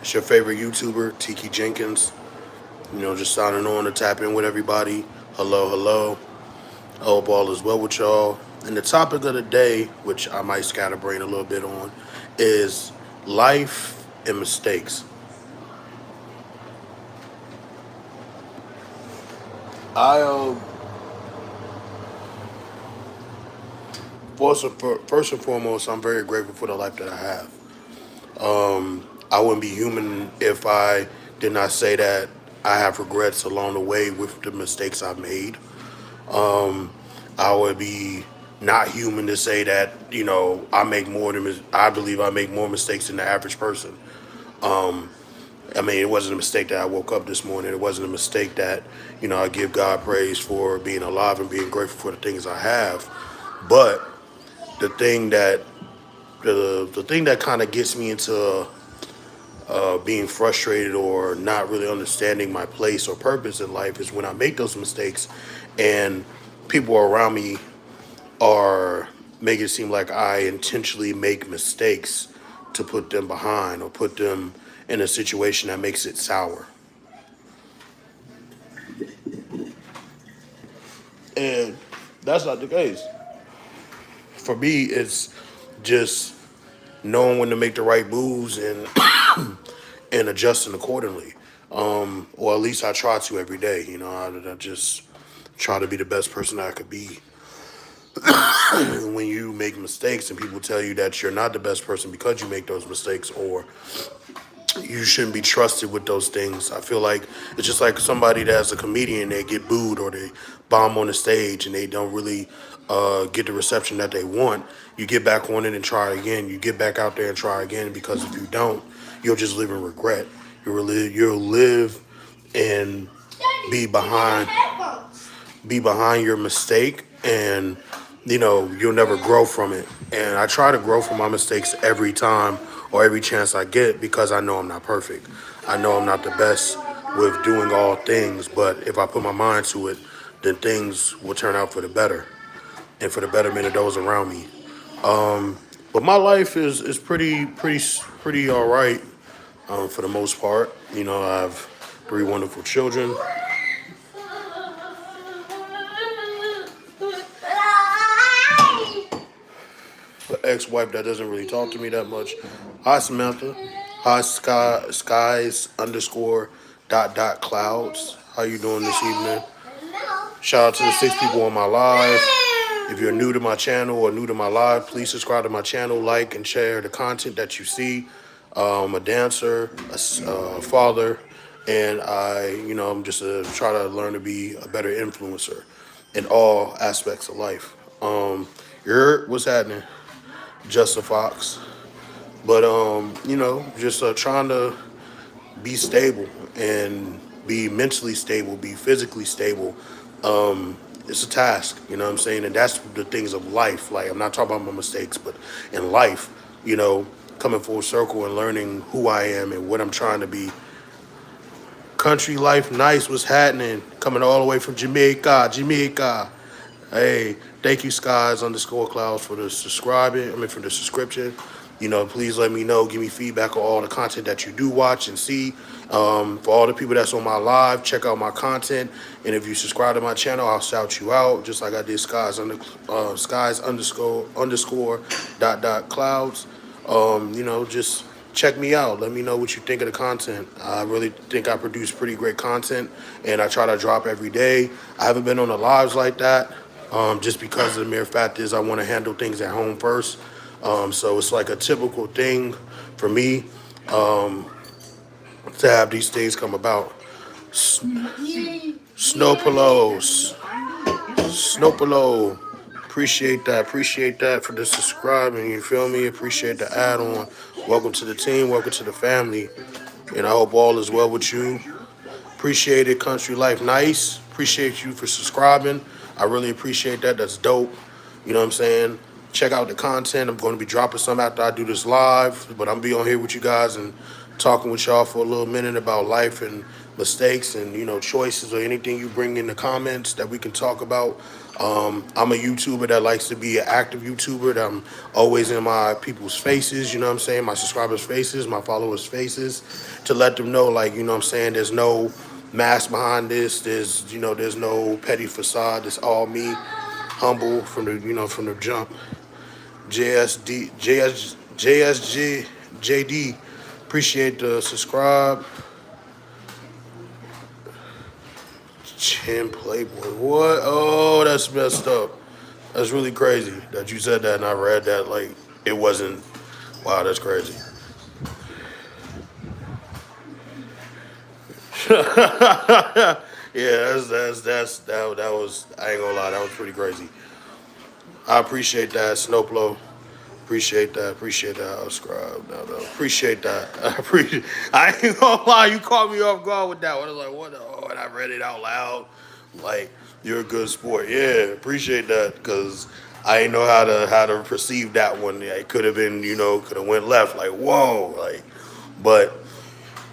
It's your favorite YouTuber, Tiki Jenkins. Just signing on to tap in with everybody. Hello, hello. I hope all is well with y'all. And the topic of the day, which I might scatterbrain a little bit on, is life and mistakes. I first and foremost, I'm very grateful for the life that I have. I wouldn't be human if I did not say that I have regrets along the way with the mistakes I've made. I would be not human to say that I believe I make more mistakes than the average person. I mean, it wasn't a mistake that I woke up this morning. It wasn't a mistake that I give God praise for being alive and being grateful for the things I have. But the thing that the thing that kind of gets me into being frustrated or not really understanding my place or purpose in life is when I make those mistakes and people around me are making it seem like I intentionally make mistakes to put them behind or put them in a situation that makes it sour. And that's not the case. For me, it's just knowing when to make the right moves and and adjusting accordingly. Or at least I try to every day. I just try to be the best person I could be. When you make mistakes and people tell you that you're not the best person because you make those mistakes, or you shouldn't be trusted with those things. I feel like it's just like somebody that's a comedian, they get booed or they bomb on the stage and they don't really get the reception that they want. You get back on it and try again. You get back out there and try again, because if you don't, you'll just live in regret. You'll live and be behind be behind your mistake, and you'll never grow from it. And I try to grow from my mistakes every time or every chance I get, because I know I'm not perfect. I know I'm not the best with doing all things, but if I put my mind to it, then things will turn out for the better and for the betterment of those around me. But my life is pretty all right, for the most part. I have three wonderful children, an ex-wife that doesn't really talk to me that much. Hi, Samantha. Hi, skies underscore dot dot clouds. How you doing this evening? Shout out to the 6 people on my live. If you're new to my channel or new to my live, please subscribe to my channel, like and share the content that you see. I'm a dancer, a father, and I'm just try to learn to be a better influencer in all aspects of life. What's happening? Just a Fox. But just trying to be stable and be mentally stable, be physically stable. It's a task, you know what I'm saying? And that's the things of life. Like, I'm not talking about my mistakes, but in life, coming full circle and learning who I am and what I'm trying to be. Country life, nice, what's happening? Coming all the way from Jamaica. Hey, thank you, skies underscore clouds, for the for the subscription. Please let me know, give me feedback on all the content that you do watch and see. For all the people that's on my live, check out my content. And if you subscribe to my channel, I'll shout you out, just like I did skies underscore dot dot clouds. Just check me out. Let me know what you think of the content. I really think I produce pretty great content, and I try to drop every day. I haven't been on the lives like that, just because of the mere fact is I want to handle things at home first. So it's like a typical thing for me, to have these things come about. Snow pillows, snow pillow. Appreciate that. Appreciate that for the subscribing. You feel me? Appreciate the add on. Welcome to the team. Welcome to the family. And I hope all is well with you. Appreciate it, Country Life Nice. Appreciate you for subscribing. I really appreciate that. That's dope. You know what I'm saying? Check out the content. I'm going to be dropping some after I do this live, but I'm going to be on here with you guys and talking with y'all for a little minute about life and mistakes and, choices or anything you bring in the comments that we can talk about. I'm a YouTuber that likes to be an active YouTuber. That I'm always in my people's faces, you know what I'm saying? My subscribers' faces, my followers' faces, to let them know, like, you know what I'm saying, there's no mask behind this. There's no petty facade. It's all me, humble from from the jump. JSD, JS, JSG, JD, appreciate the subscribe. Chin Playboy. What? Oh, that's messed up. That's really crazy that you said that and I read that like it wasn't. Wow, that's crazy. Yeah, that was. I ain't gonna lie, that was pretty crazy. I appreciate that, Snowplow. Appreciate that. Appreciate that. I'll subscribe. No. Appreciate that. I appreciate. I ain't gonna lie. You caught me off guard with that one. I was like, what? Oh, and I read it out loud. Like, you're a good sport. Yeah, appreciate that because I didn't know how to perceive that one. Yeah, it could have been, could have went left. Like, whoa. Like, but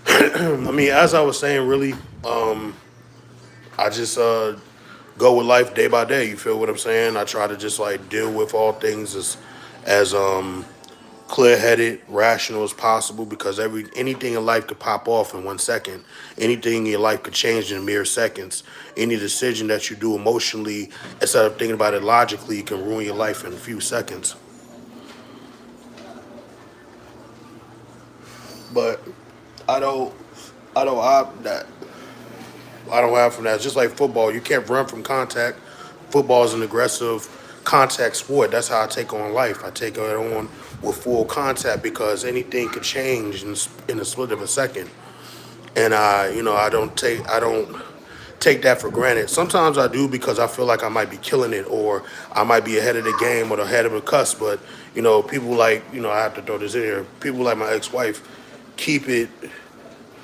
I mean, as I was saying, really, I just go with life day by day. You feel what I'm saying? I try to just like deal with all things as clear-headed, rational as possible because anything in life could pop off in 1 second. Anything in your life could change in mere seconds. Any decision that you do emotionally, instead of thinking about it logically, can ruin your life in a few seconds. But I don't, I don't opt that. I don't have from that. It's just like football. You can't run from contact. Football is an aggressive contact sport. That's how I take on life. I take it on with full contact because anything could change in a split of a second. And I don't take that for granted. Sometimes I do because I feel like I might be killing it or I might be ahead of the game or ahead of the cusp. But people like I have to throw this in here. People like my ex-wife keep it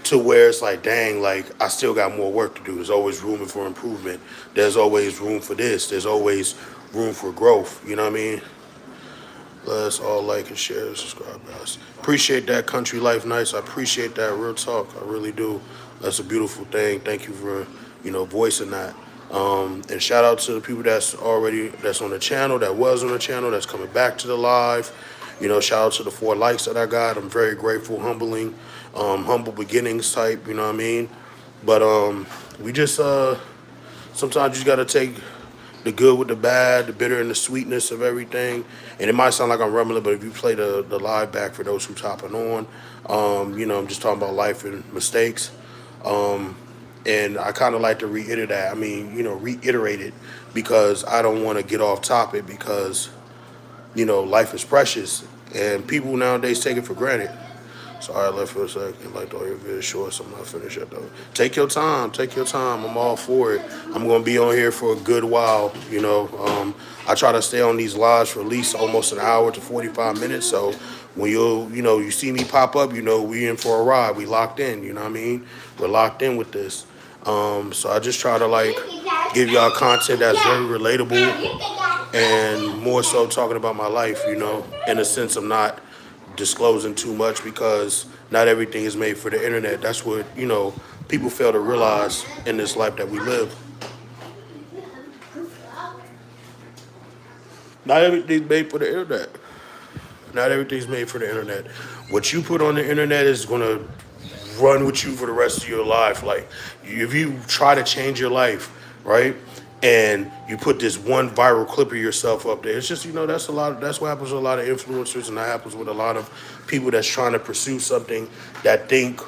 to where it's like, dang, like I still got more work to do. There's always room for improvement. There's always room for this. There's always room for growth. You know what I mean? Let's all like and share and subscribe, guys. Appreciate that, Country Life Nights. I appreciate that, real talk. I really do. That's a beautiful thing. Thank you for voicing that. And shout out to the people that's on the channel, that was on the channel, that's coming back to the live. Shout out to the 4 likes that I got. I'm very grateful, humble beginnings type. You know what I mean? But we just sometimes you just gotta take the good with the bad, the bitter and the sweetness of everything. And it might sound like I'm rumbling, but if you play the live back for those who topping on, I'm just talking about life and mistakes. And I kind of like to reiterate that. I mean, reiterate it because I don't want to get off topic because, life is precious and people nowadays take it for granted. Sorry, I left for a second. Like all your videos short, so I'm not finished yet though. Take your time. Take your time. I'm all for it. I'm gonna be on here for a good while. I try to stay on these lives for at least almost an hour to 45 minutes. So when you see me pop up, we in for a ride. We locked in. You know what I mean? We're locked in with this. So I just try to like give y'all content that's very relatable and more so talking about my life. In a sense of not disclosing too much because not everything is made for the internet. That's what, people fail to realize in this life that we live. Not everything's made for the internet. Not everything's made for the internet. What you put on the internet is going to run with you for the rest of your life. Like, if you try to change your life, right? And you put this one viral clip of yourself up there. It's just, that's what happens with a lot of influencers, and that happens with a lot of people that's trying to pursue something that think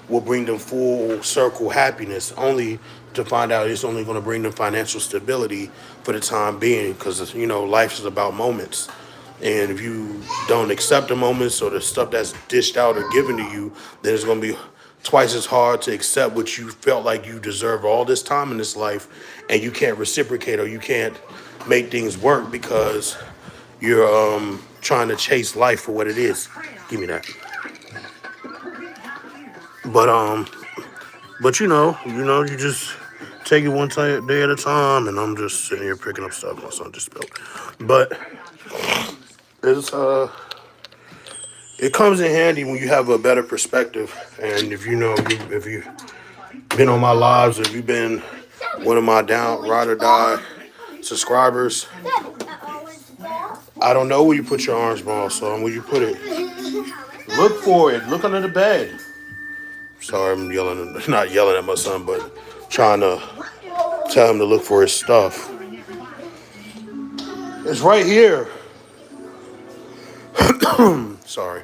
will bring them full circle happiness, only to find out it's only going to bring them financial stability for the time being. Because, life is about moments. And if you don't accept the moments or the stuff that's dished out or given to you, then it's going to be twice as hard to accept what you felt like you deserve all this time in this life, and you can't reciprocate or you can't make things work because you're trying to chase life for what it is. Give me that. But you just take it one day at a time, and I'm just sitting here picking up stuff my son just spilled. But it's it comes in handy when you have a better perspective, and if if you've been on my lives, or if you've been one of my down ride or die subscribers. I don't know where you put your orange ball, so where you put it. Look for it. Look under the bed. Sorry, I'm yelling. Not yelling at my son, but trying to tell him to look for his stuff. It's right here. Sorry.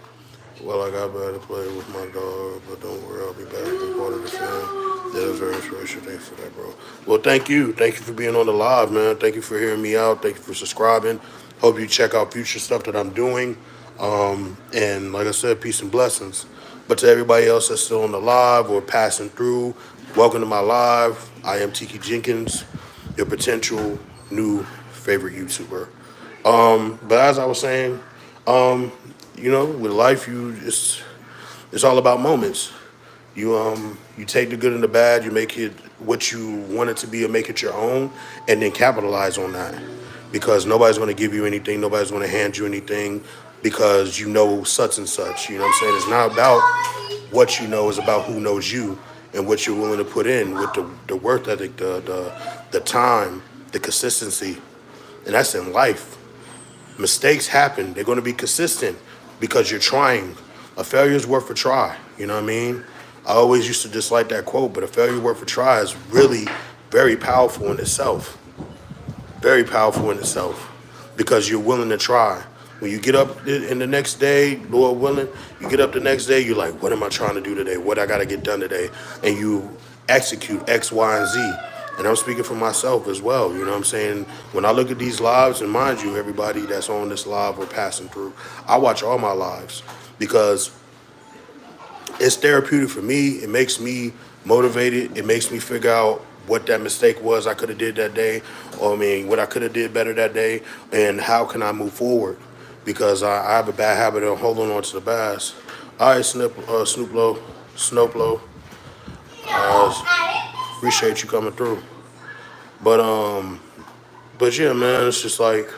Well, I got better to play with my dog, but don't worry, I'll be back. I'm part of the fam. That was very inspirational. Thanks for that, bro. Well, thank you. Thank you for being on the live, man. Thank you for hearing me out. Thank you for subscribing. Hope you check out future stuff that I'm doing. And like I said, peace and blessings. But to everybody else that's still on the live or passing through, welcome to my live. I am Tiki Jenkins, your potential new favorite YouTuber. But as I was saying, um, with life, it's all about moments. You take the good and the bad, you make it what you want it to be, and make it your own, and then capitalize on that. Because nobody's going to give you anything, nobody's going to hand you anything, because you know such and such. You know what I'm saying? It's not about what you know; it's about who knows you and what you're willing to put in with the work ethic, the time, the consistency, and that's in life. Mistakes happen. They're going to be consistent because you're trying. A failure is worth a try. You know what I mean? I always used to dislike that quote, but a failure worth a try is really very powerful in itself. Very powerful in itself because you're willing to try. When you get up in the next day, Lord willing, you get up the next day, you're like, what am I trying to do today? What I got to get done today? And you execute X, Y, and Z. And I'm speaking for myself as well. You know what I'm saying? When I look at these lives, and mind you, everybody that's on this live or passing through, I watch all my lives because it's therapeutic for me. It makes me motivated. It makes me figure out what that mistake was I could have did that day, or what I could have did better that day, and how can I move forward? Because I have a bad habit of holding on to the past. All right, Snowblow, appreciate you coming through. But but yeah, man, it's just like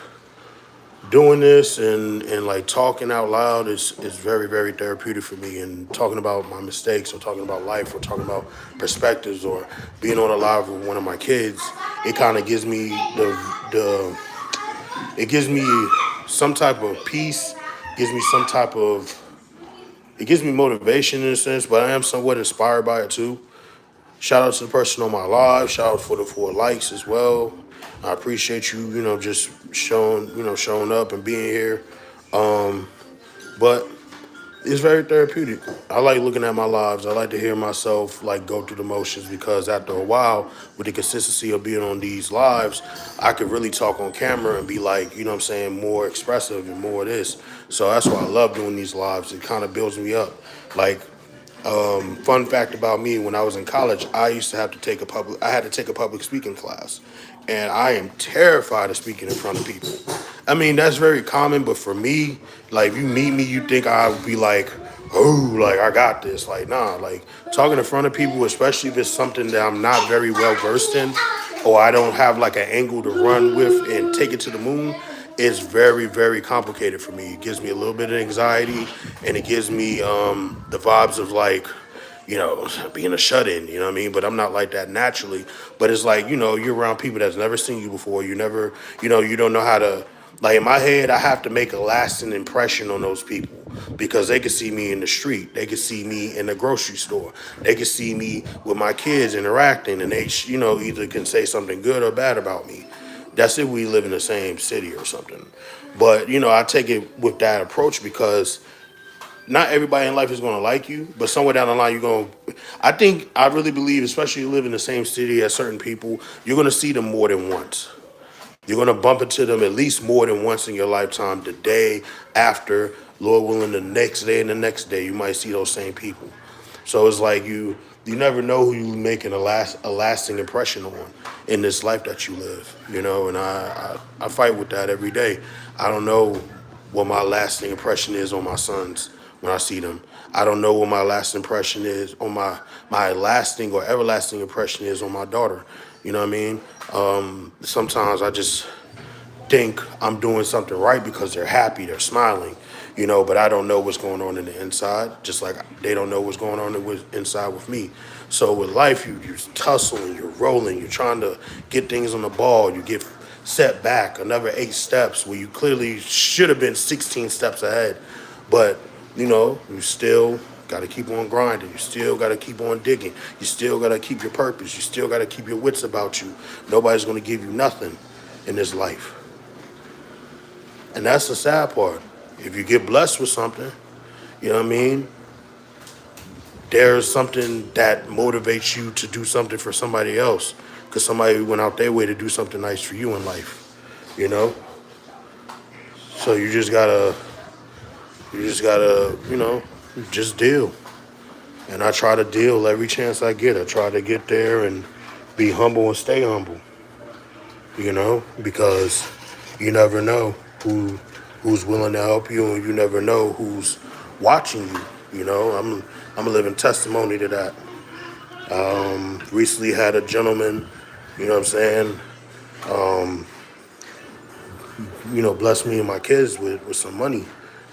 doing this and like talking out loud is very very therapeutic for me, and talking about my mistakes or talking about life or talking about perspectives or being on a live with one of my kids, it kind of gives me the it gives me some type of peace, gives me some type of it gives me motivation in a sense, but I am somewhat inspired by it too. Shout out to the person on my live. Shout out for the 4 likes as well. I appreciate you, just showing up and being here. But it's very therapeutic. I like looking at my lives. I like to hear myself like go through the motions because after a while, with the consistency of being on these lives, I could really talk on camera and be like, you know what I'm saying, more expressive and more of this. So that's why I love doing these lives. It kind of builds me up. Like, fun fact about me: when I was in college, I used to have to take a public. I had to take a public speaking class, and I am terrified of speaking in front of people. I mean, that's very common, but for me, like, if you meet me, you think I would be like, oh, like I got this. Like, nah, like talking in front of people, especially if it's something that I'm not very well versed in, or I don't have like an angle to run with and take it to the moon. It's very, very complicated for me. It gives me a little bit of anxiety, and it gives me the vibes of like, being a shut-in, you know what I mean? But I'm not like that naturally. But it's like, you're around people that's never seen you before. You never, you don't know how to, like in my head, I have to make a lasting impression on those people because they can see me in the street. They can see me in the grocery store. They can see me with my kids interacting, and they, either can say something good or bad about me. That's if we live in the same city or something. But, I take it with that approach because not everybody in life is going to like you, but somewhere down the line, I really believe, especially if you live in the same city as certain people, you're going to see them more than once. You're going to bump into them at least more than once in your lifetime. The day after, Lord willing, the next day and the next day, you might see those same people. So it's like you never know who you making a lasting impression on in this life that you live, and I fight with that every day. I don't know what my lasting impression is on my sons when I see them. I don't know what my last impression is on my lasting or everlasting impression is on my daughter. You know what I mean? Sometimes I just think I'm doing something right because they're happy, they're smiling, but I don't know what's going on in the inside, just like they don't know what's going on inside with me. So with life, you tussling, you're rolling, you're trying to get things on the ball, you get set back another 8 steps where you clearly should have been 16 steps ahead. But, you still got to keep on grinding. You still got to keep on digging. You still got to keep your purpose. You still got to keep your wits about you. Nobody's going to give you nothing in this life. And that's the sad part. If you get blessed with something, you know what I mean? There's something that motivates you to do something for somebody else because somebody went out their way to do something nice for you in life, you know? So you just gotta, just deal. And I try to deal every chance I get. I try to get there and be humble and stay humble, because you never know who's willing to help you, and you never know who's watching you. I'm a living testimony to that. Recently had a gentleman, you know what I'm saying, bless me and my kids with some money,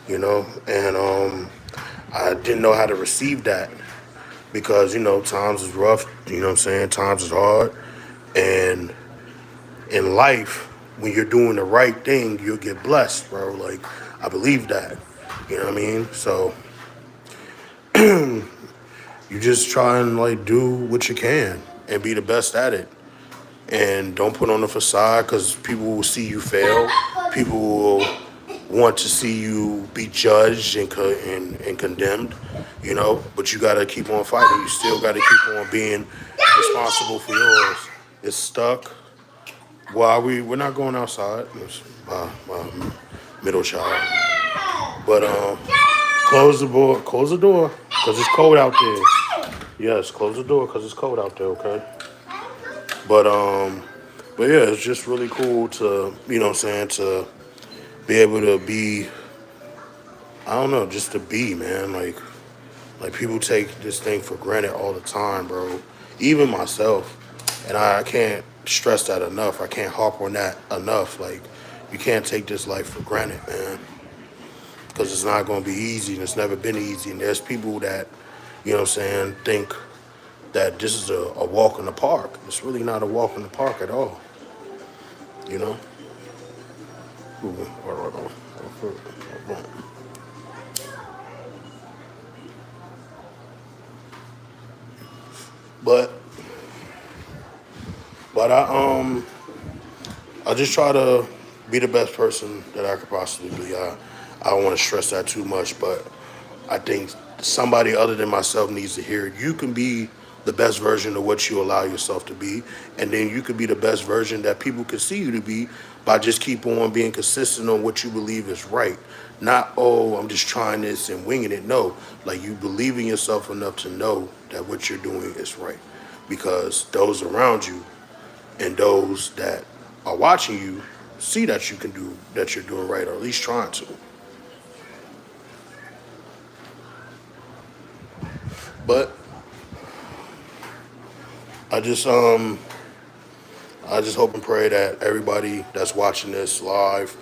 and I didn't know how to receive that because, times is rough, you know what I'm saying, times is hard, and in life, when you're doing the right thing, you'll get blessed, bro. Like, I believe that, you know what I mean? So, you just try and, like, do what you can and be the best at it. And don't put on a facade because people will see you fail. People will want to see you be judged and condemned, But you got to keep on fighting. You still got to keep on being responsible for yours. It's stuck. Well, we're not going outside. It's my middle child. But close the door, because it's cold out there. Yes, close the door because it's cold out there, okay? But but yeah, it's just really cool to, what I'm saying, to be able to be, I don't know, just to be, man. Like people take this thing for granted all the time, bro. Even myself. And I can't stress that enough. I can't harp on that enough. Like, you can't take this life for granted, man. Because it's not going to be easy, and it's never been easy. And there's people that, think that this is a walk in the park. It's really not a walk in the park at all, you know? But but I just try to be the best person that I could possibly be. I don't want to stress that too much, but I think somebody other than myself needs to hear it. You can be the best version of what you allow yourself to be, and then you could be the best version that people can see you to be by just keep on being consistent on what you believe is right. Not, oh, I'm just trying this and winging it. No, like you believe in yourself enough to know that what you're doing is right, because those around you and those that are watching you see that you can do that you're doing right, or at least trying to. But I just I just hope and pray that everybody that's watching this live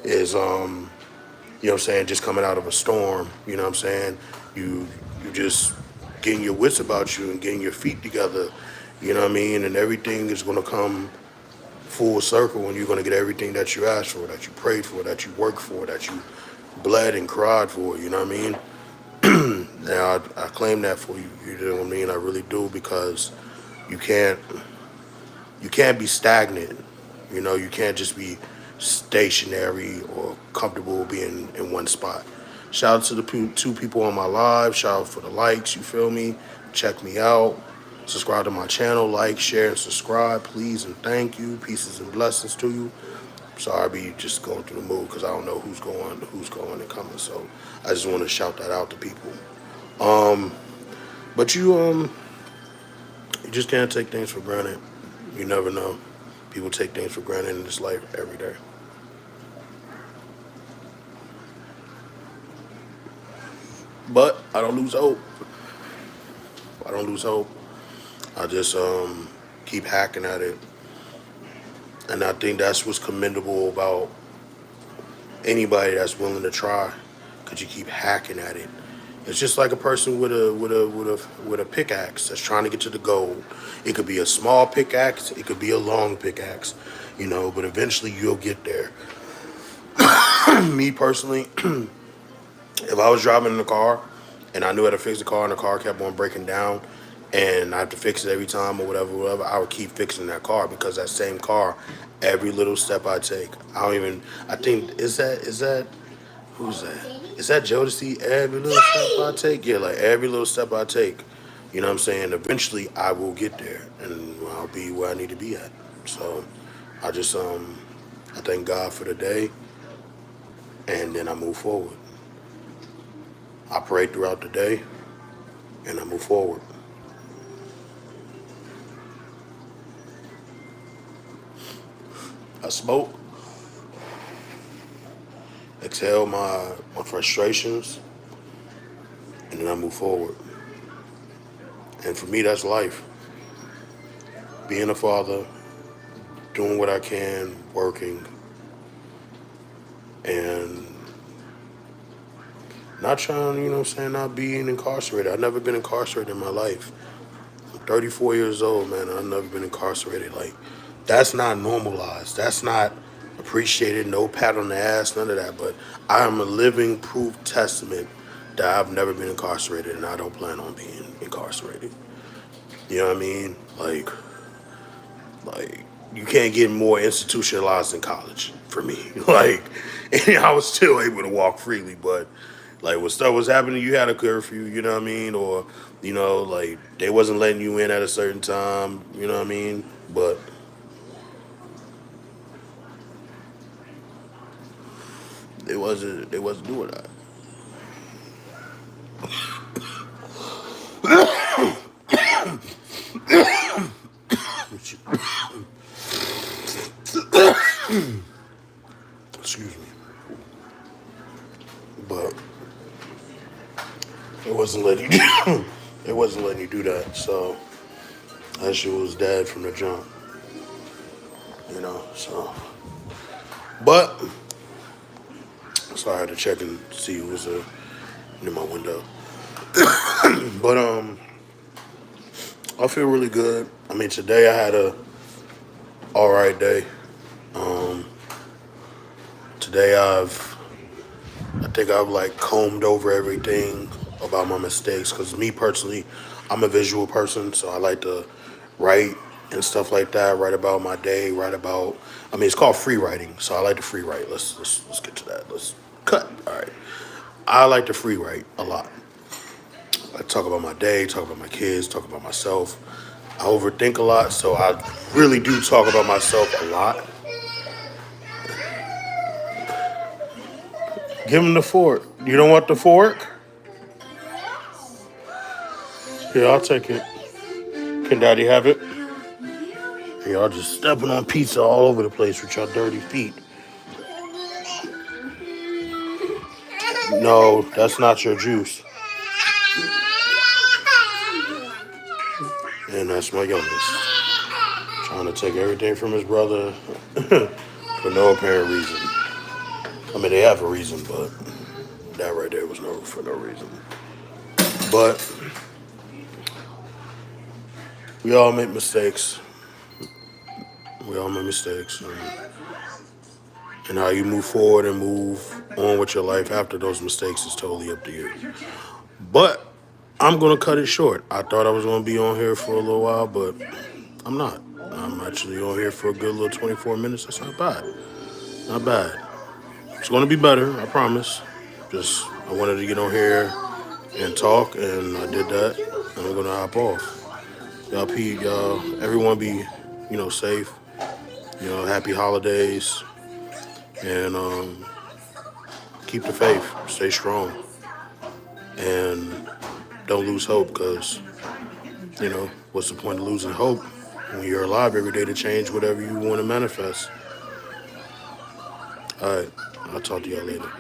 is what I'm saying, just coming out of a storm, you know what I'm saying? You just getting your wits about you and getting your feet together, you know what I mean? And everything is gonna come full circle and you're gonna get everything that you asked for, that you prayed for, that you worked for, that you bled and cried for, you know what I mean? Now I claim that for you, you know what I mean? I really do, because you can't you can't be stagnant. You can't just be stationary or comfortable being in one spot. Shout out to the two people on my live. Shout out for the likes, you feel me? Check me out. Subscribe to my channel. Like, share, and subscribe, please, and thank you. Pieces and blessings to you. Sorry, I be just going through the mood because I don't know who's going and coming. So I just want to shout that out to people. But you just can't take things for granted. You never know. People take things for granted in this life every day. But I don't lose hope. I don't lose hope. I just keep hacking at it. And I think that's what's commendable about anybody that's willing to try. Because you keep hacking at it. It's just like a person with a pickaxe that's trying to get to the gold. It could be a small pickaxe, it could be a long pickaxe, but eventually you'll get there. Me personally, if I was driving in the car and I knew how to fix the car and the car kept on breaking down and I have to fix it every time or whatever, I would keep fixing that car because that same car, every little step I take, I think, who's that? Is that Jodeci? Every little step I take? Yeah, like every little step I take, you know what I'm saying? Eventually I will get there and I'll be where I need to be at. So I just, I thank God for the day and then I move forward. I pray throughout the day and I move forward. I smoke, exhale my frustrations, and then I move forward. And for me, that's life. Being a father, doing what I can, working, and not trying, you know what I'm saying, not being incarcerated. I've never been incarcerated in my life. I'm 34 years old, man, and I've never been incarcerated. Like, that's not normalized. That's not appreciated. No pat on the ass, none of that. But I am a living proof testament that I've never been incarcerated and I don't plan on being incarcerated. You know what I mean? Like you can't get more institutionalized than college for me. Like, and I was still able to walk freely, but like when stuff was happening, you had a curfew. You know what I mean? Or like they wasn't letting you in at a certain time. You know what I mean? But they wasn't doing that. Excuse me. But it wasn't letting you. It wasn't letting you do that. So that shit was dead from the jump. So but so I had to check and see who was near my window. But I feel really good. I mean, today I had a all right day. Um, Today I think I've like combed over everything about my mistakes. Cause me personally, I'm a visual person, so I like to write and stuff like that. Write about my day. Write about. I mean, it's called free writing, so I like to free write. Let's get to that. Let's cut. All right. I like to free write a lot. I talk about my day, talk about my kids, talk about myself. I overthink a lot, so I really do talk about myself a lot. Give him the fork. You don't want the fork? Here, I'll take it. Can Daddy have it? Y'all just stepping on pizza all over the place with your dirty feet. No, that's not your juice. And that's my youngest. Trying to take everything from his brother for no apparent reason. I mean, they have a reason, but that right there was for no reason. But we all make mistakes. We all make mistakes. And how you move forward and move on with your life after those mistakes is totally up to you. But I'm going to cut it short. I thought I was going to be on here for a little while, but I'm not. I'm actually on here for a good little 24 minutes. That's not bad. Not bad. It's going to be better, I promise. Just, I wanted to get on here and talk, and I did that. And I'm going to hop off. Y'all, Pete, y'all, everyone be, safe. Happy holidays. And keep the faith. Stay strong. And don't lose hope because, what's the point of losing hope when you're alive every day to change whatever you want to manifest? All right. I'll talk to y'all later.